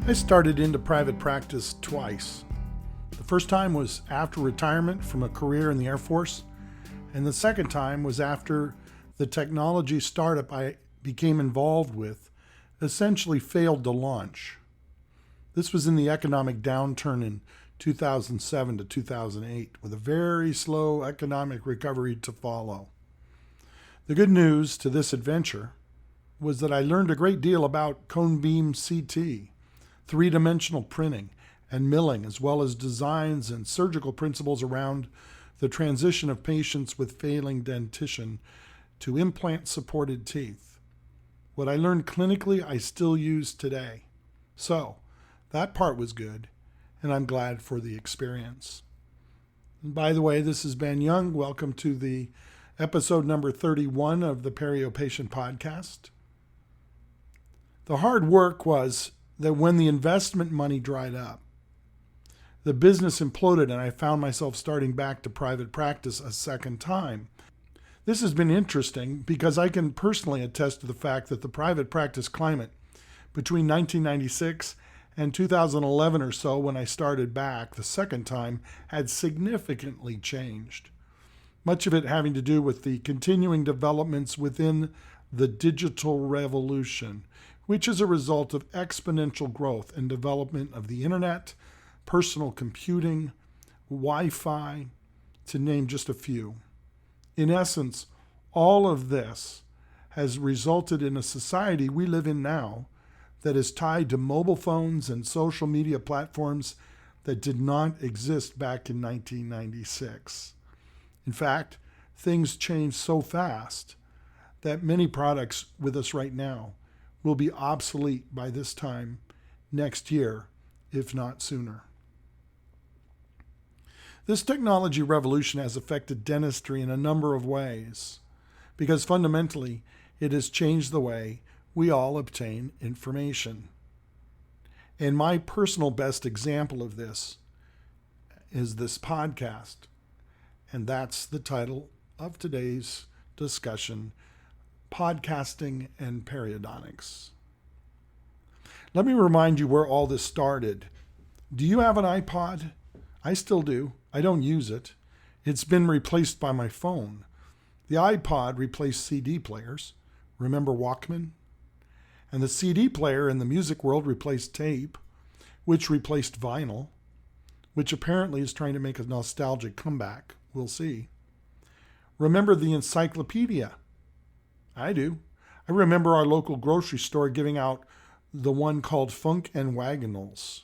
I started into private practice twice. The first time was after retirement from a career in the Airforce, and the second time was after the technology startup I became involved with essentially failed to launch. This was in the economic downturn in 2007 to 2008, with a very slow economic recovery to follow. The good news to this adventure was that I learned a great deal about cone beam CT, three-dimensional printing, and milling, as well as designs and surgical principles around the transition of patients with failing dentition to implant-supported teeth. What I learned clinically, I still use today. So, that part was good, and I'm glad for the experience. And by the way, this is Ben Young. Welcome to the episode number 31 of the Perio Patient Podcast. The hard work was that when the investment money dried up, the business imploded and I found myself starting back to private practice a second time. This has been interesting because I can personally attest to the fact that the private practice climate between 1996 and 2011 or so, when I started back the second time, had significantly changed. Much of it having to do with the continuing developments within the digital revolution, which is a result of exponential growth and development of the internet, personal computing, Wi-Fi, to name just a few. In essence, all of this has resulted in a society we live in now that is tied to mobile phones and social media platforms that did not exist back in 1996. In fact, things change so fast that many products with us right now will be obsolete by this time next year, if not sooner. This technology revolution has affected dentistry in a number of ways, because fundamentally it has changed the way we all obtain information. And my personal best example of this is this podcast, and that's the title of today's discussion: Podcasting and Periodontics. Let me remind you where all this started. Do you have an iPod? I still do. I don't use it. It's been replaced by my phone. The iPod replaced CD players. Remember Walkman? And the CD player in the music world replaced tape, which replaced vinyl, which apparently is trying to make a nostalgic comeback. We'll see. Remember the encyclopedia? I do. I remember our local grocery store giving out the one called Funk and Wagonals.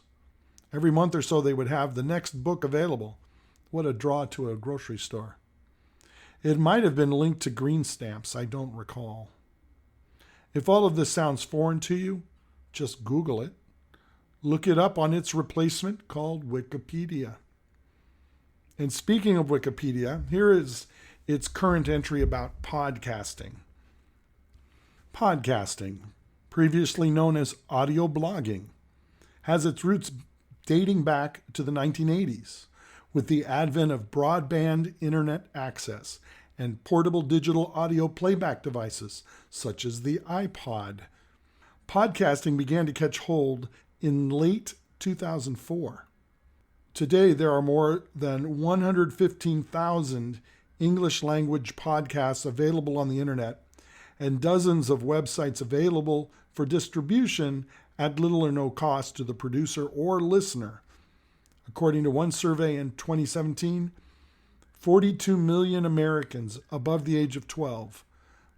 Every month or so they would have the next book available. What a draw to a grocery store. It might have been linked to green stamps, I don't recall. If all of this sounds foreign to you, just Google it. Look it up on its replacement called Wikipedia. And speaking of Wikipedia, here is its current entry about podcasting. Podcasting, previously known as audio blogging, has its roots dating back to the 1980s with the advent of broadband internet access and portable digital audio playback devices such as the iPod. Podcasting began to catch hold in late 2004. Today, there are more than 115,000 English language podcasts available on the internet and dozens of websites available for distribution at little or no cost to the producer or listener. According to one survey in 2017, 42 million Americans above the age of 12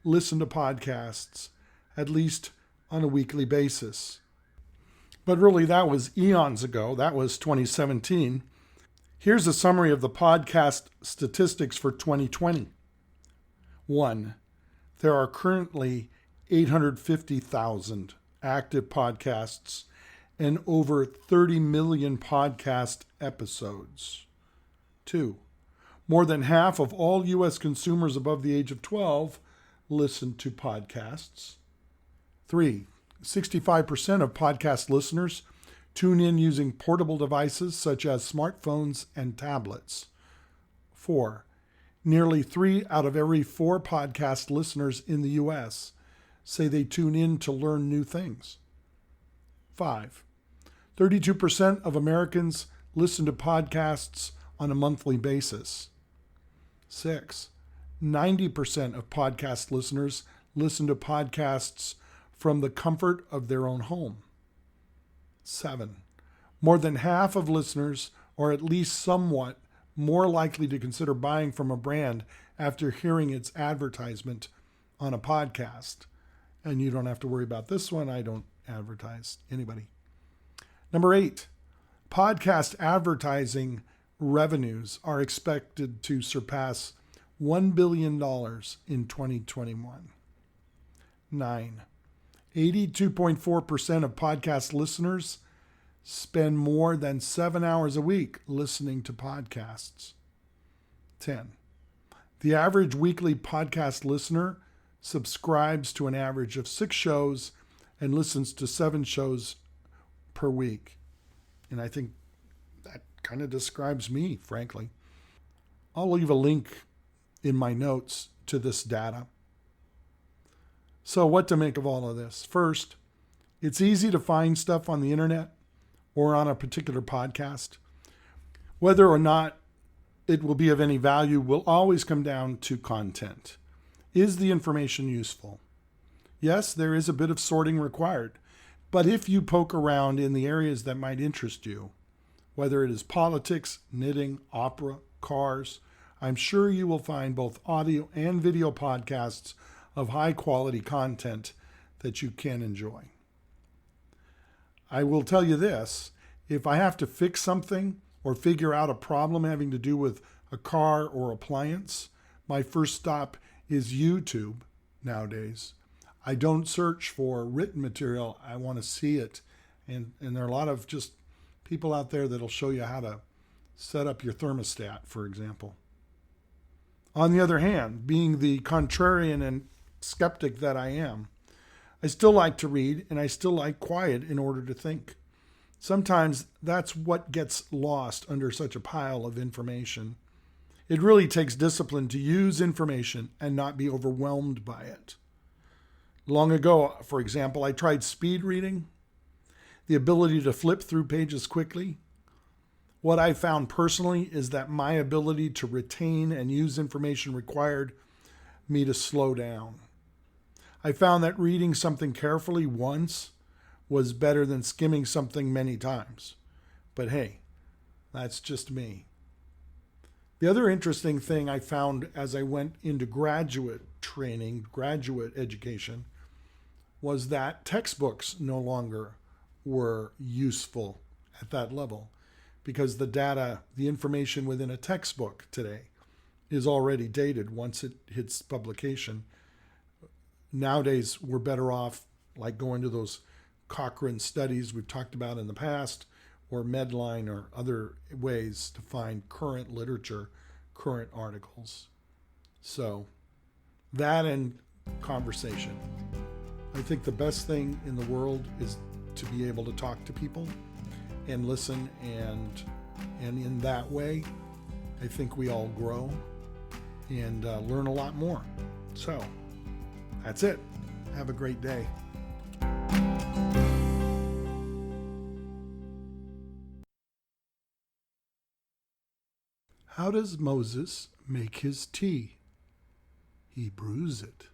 listen to podcasts, at least on a weekly basis. But really, that was eons ago. That was 2017. Here's a summary of the podcast statistics for 2020. 1. There are currently 850,000 active podcasts and over 30 million podcast episodes. 2. More than half of all U.S. consumers above the age of 12 listen to podcasts. 3. 65% of podcast listeners tune in using portable devices such as smartphones and tablets. 4. Nearly 3 out of every 4 podcast listeners in the U.S. say they tune in to learn new things. 5. 32% of Americans listen to podcasts on a monthly basis. 6. 90% of podcast listeners listen to podcasts from the comfort of their own home. 7. More than half of listeners are at least somewhat more likely to consider buying from a brand after hearing its advertisement on a podcast. And you don't have to worry about this one. I don't advertise anybody. Number 8, podcast advertising revenues are expected to surpass $1 billion in 2021. 9, 82.4% of podcast listeners spend more than 7 hours a week listening to podcasts. 10, the average weekly podcast listener subscribes to an average of 6 shows and listens to 7 shows per week. And I think that kind of describes me, frankly. I'll leave a link in my notes to this data. So what to make of all of this? First, it's easy to find stuff on the internet or on a particular podcast. Whether or not it will be of any value will always come down to content. Is the information useful? Yes, there is a bit of sorting required, but if you poke around in the areas that might interest you, whether it is politics, knitting, opera, cars, I'm sure you will find both audio and video podcasts of high quality content that you can enjoy. I will tell you this, if I have to fix something or figure out a problem having to do with a car or appliance, my first stop is YouTube nowadays. I don't search for written material. I want to see it. And there are a lot of just people out there that'll show you how to set up your thermostat, for example. On the other hand, being the contrarian and skeptic that I am, I still like to read and I still like quiet in order to think. Sometimes that's what gets lost under such a pile of information. It really takes discipline to use information and not be overwhelmed by it. Long ago, for example, I tried speed reading, the ability to flip through pages quickly. What I found personally is that my ability to retain and use information required me to slow down. I found that reading something carefully once was better than skimming something many times. But hey, that's just me. The other interesting thing I found as I went into graduate training, graduate education, was that textbooks no longer were useful at that level because the data, the information within a textbook today is already dated once it hits publication. Nowadays, we're better off like going to those Cochrane studies we've talked about in the past, or Medline or other ways to find current literature, current articles. So that and conversation. I think the best thing in the world is to be able to talk to people and listen, and in that way, I think we all grow and learn a lot more. So that's it. Have a great day. How does Moses make his tea? He brews it.